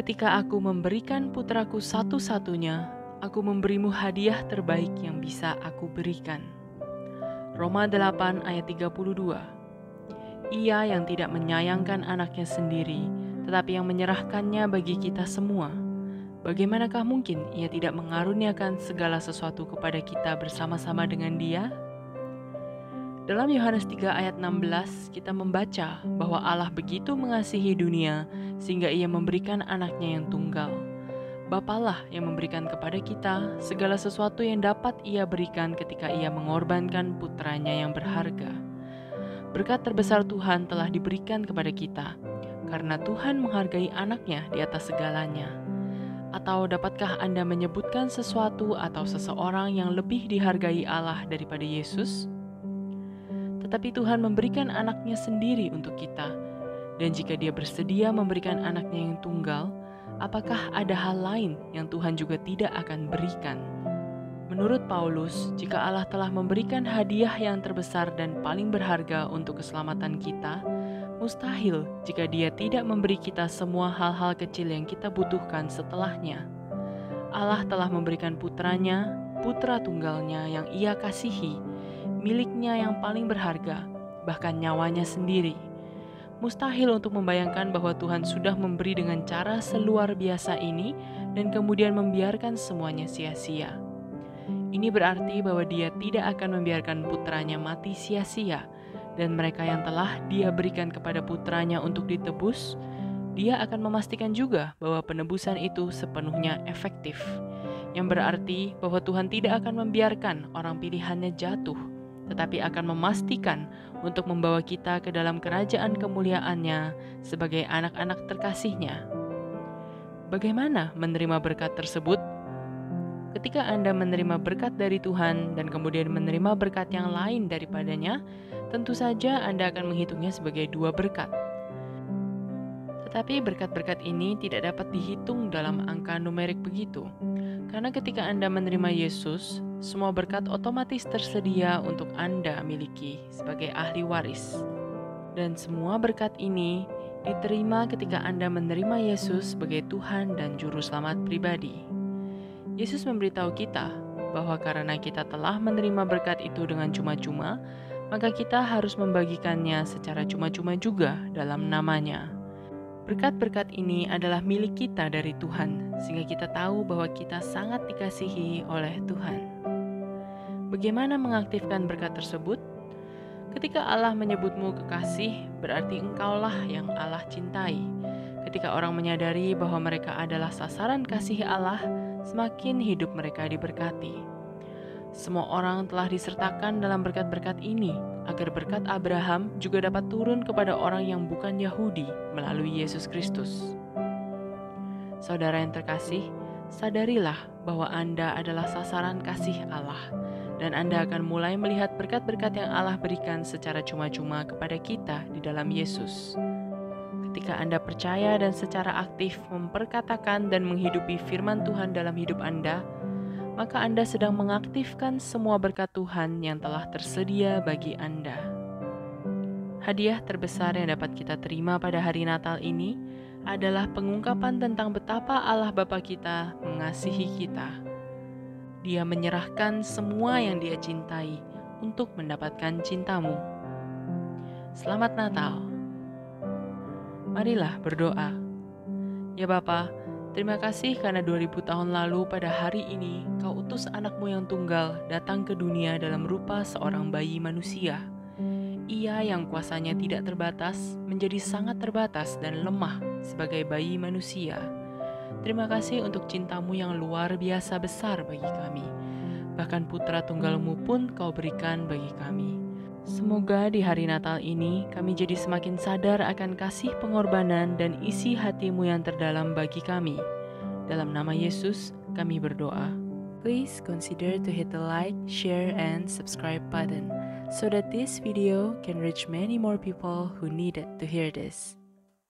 Ketika aku memberikan putraku satu-satunya, aku memberimu hadiah terbaik yang bisa aku berikan. Roma 8 ayat 32. Ia yang tidak menyayangkan anaknya sendiri, tetapi yang menyerahkannya bagi kita semua. Bagaimanakah mungkin ia tidak mengaruniakan segala sesuatu kepada kita bersama-sama dengan Dia? Dalam Yohanes 3 ayat 16, kita membaca bahwa Allah begitu mengasihi dunia sehingga Ia memberikan anaknya yang tunggal. Bapalah yang memberikan kepada kita segala sesuatu yang dapat Ia berikan ketika Ia mengorbankan putranya yang berharga. Berkat terbesar Tuhan telah diberikan kepada kita, karena Tuhan menghargai anaknya di atas segalanya. Atau dapatkah Anda menyebutkan sesuatu atau seseorang yang lebih dihargai Allah daripada Yesus? Tetapi Tuhan memberikan anaknya sendiri untuk kita. Dan jika Dia bersedia memberikan anaknya yang tunggal, apakah ada hal lain yang Tuhan juga tidak akan berikan? Menurut Paulus, jika Allah telah memberikan hadiah yang terbesar dan paling berharga untuk keselamatan kita, mustahil jika Dia tidak memberi kita semua hal-hal kecil yang kita butuhkan setelahnya. Allah telah memberikan putranya, putra tunggalnya yang Ia kasihi, miliknya yang paling berharga, bahkan nyawanya sendiri. Mustahil untuk membayangkan bahwa Tuhan sudah memberi dengan cara seluar biasa ini dan kemudian membiarkan semuanya sia-sia. Ini berarti bahwa Dia tidak akan membiarkan putranya mati sia-sia, dan mereka yang telah Dia berikan kepada putranya untuk ditebus, Dia akan memastikan juga bahwa penebusan itu sepenuhnya efektif, yang berarti bahwa Tuhan tidak akan membiarkan orang pilihannya jatuh, tetapi akan memastikan untuk membawa kita ke dalam kerajaan kemuliaan-Nya sebagai anak-anak terkasih-Nya. Bagaimana menerima berkat tersebut? Ketika Anda menerima berkat dari Tuhan dan kemudian menerima berkat yang lain daripadanya, tentu saja Anda akan menghitungnya sebagai dua berkat. Tetapi berkat-berkat ini tidak dapat dihitung dalam angka numerik begitu. Karena ketika Anda menerima Yesus, semua berkat otomatis tersedia untuk Anda miliki sebagai ahli waris. Dan semua berkat ini diterima ketika Anda menerima Yesus sebagai Tuhan dan Juru Selamat pribadi. Yesus memberitahu kita bahwa karena kita telah menerima berkat itu dengan cuma-cuma, maka kita harus membagikannya secara cuma-cuma juga dalam namanya. Berkat-berkat ini adalah milik kita dari Tuhan, sehingga kita tahu bahwa kita sangat dikasihi oleh Tuhan. Bagaimana mengaktifkan berkat tersebut? Ketika Allah menyebutmu kekasih, berarti engkaulah yang Allah cintai. Ketika orang menyadari bahwa mereka adalah sasaran kasih Allah, semakin hidup mereka diberkati. Semua orang telah disertakan dalam berkat-berkat ini, agar berkat Abraham juga dapat turun kepada orang yang bukan Yahudi melalui Yesus Kristus. Saudara yang terkasih, sadarilah bahwa Anda adalah sasaran kasih Allah, dan Anda akan mulai melihat berkat-berkat yang Allah berikan secara cuma-cuma kepada kita di dalam Yesus. Ketika Anda percaya dan secara aktif memperkatakan dan menghidupi firman Tuhan dalam hidup Anda, maka Anda sedang mengaktifkan semua berkat Tuhan yang telah tersedia bagi Anda. Hadiah terbesar yang dapat kita terima pada hari Natal ini adalah pengungkapan tentang betapa Allah Bapa kita mengasihi kita. Dia menyerahkan semua yang Dia cintai untuk mendapatkan cintamu. Selamat Natal. Marilah berdoa. Ya Bapa, terima kasih karena 2000 tahun lalu pada hari ini Kau utus anakmu yang tunggal datang ke dunia dalam rupa seorang bayi manusia. Ia yang kuasanya tidak terbatas menjadi sangat terbatas dan lemah sebagai bayi manusia. Terima kasih untuk cintamu yang luar biasa besar bagi kami. Bahkan putra tunggalmu pun Kau berikan bagi kami. Semoga di hari Natal ini kami jadi semakin sadar akan kasih pengorbanan dan isi hati-Mu yang terdalam bagi kami. Dalam nama Yesus, kami berdoa. Please consider to hit the like, share, and subscribe button so that this video can reach many more people who needed to hear this.